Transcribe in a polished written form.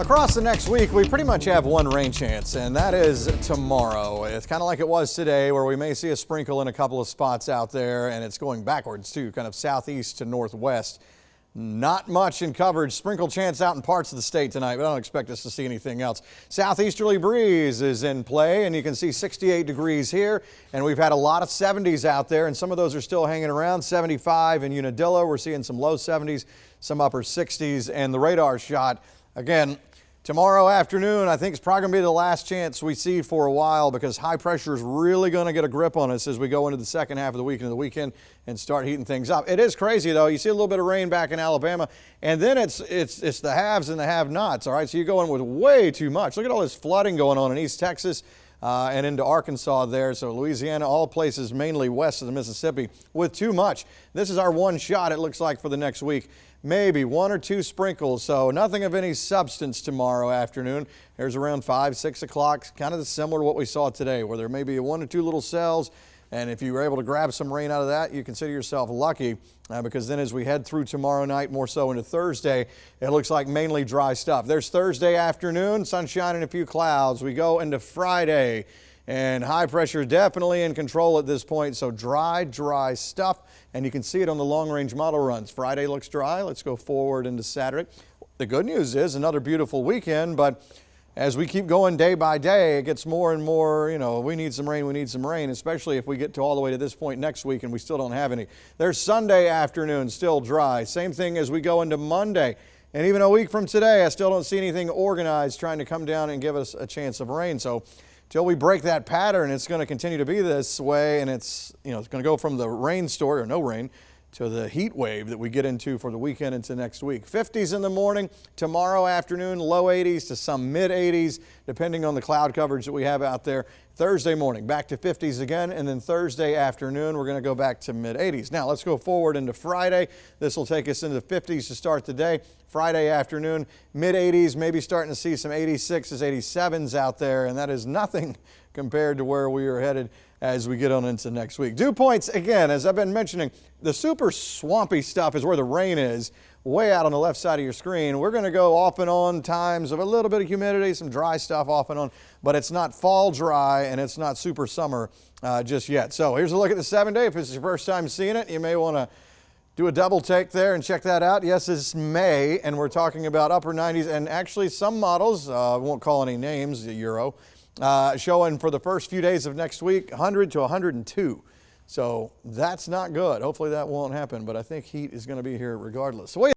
Across the next week, we pretty much have one rain chance, and that is tomorrow. It's kind of like it was today, where we may see a sprinkle in a couple of spots out there, and it's going backwards too, kind of southeast to northwest. Not much in coverage. Sprinkle chance out in parts of the state tonight, but I don't expect us to see anything else. Southeasterly breeze is in play, and you can see 68 degrees here, and we've had a lot of 70s out there, and some of those are still hanging around. 75 in Unadilla. We're seeing some low 70s, some upper 60s, and the radar shot, again, tomorrow afternoon, I think it's probably going to be the last chance we see for a while, because high pressure is really going to get a grip on us as we go into the second half of the week and the weekend and start heating things up. It is crazy, though. You see a little bit of rain back in Alabama, and then it's the haves and the have-nots, all right? So you're going with way too much. Look at all this flooding going on in East Texas and into Arkansas there. So Louisiana, all places mainly west of the Mississippi with too much. This is our one shot, it looks like, for the next week. Maybe one or two sprinkles, so nothing of any substance tomorrow afternoon. There's around 5, 6 o'clock, kind of similar to what we saw today, where there may be one or two little cells, and if you were able to grab some rain out of that, you consider yourself lucky, because then as we head through tomorrow night, more so into Thursday, it looks like mainly dry stuff. There's Thursday afternoon, sunshine and a few clouds. We go into Friday, and high pressure definitely in control at this point, so dry stuff, and you can see it on the long-range model runs. Friday looks dry. Let's go forward into Saturday. The good news is another beautiful weekend, but as we keep going day by day, it gets more and more, we need some rain, especially if we get to all the way to this point next week and we still don't have any. There's Sunday afternoon, still dry. Same thing as we go into Monday. And even a week from today, I still don't see anything organized trying to come down and give us a chance of rain. So till we break that pattern, it's going to continue to be this way, and it's going to go from the rain story, or no rain, to the heat wave that we get into for the weekend into next week. 50s in the morning, tomorrow afternoon, low 80s to some mid 80s, depending on the cloud coverage that we have out there. Thursday morning, back to 50s again, and then Thursday afternoon, we're going to go back to mid 80s. Now, let's go forward into Friday. This will take us into the 50s to start the day. Friday afternoon, mid 80s, maybe starting to see some 86s, 87s out there, and that is nothing compared to where we are headed as we get on into next week. Dew points, again, as I've been mentioning, the super swampy stuff is where the rain is, way out on the left side of your screen. We're going to go off and on times of a little bit of humidity, some dry stuff off and on, but it's not fall dry and it's not super summer just yet. So here's a look at the 7-day. If it's your first time seeing it, you may want to do a double take there and check that out. Yes, it's May, and we're talking about upper 90s, and actually some models, I won't call any names, the Euro, showing for the first few days of next week 100 to 102. So that's not good. Hopefully that won't happen, but I think heat is going to be here regardless. So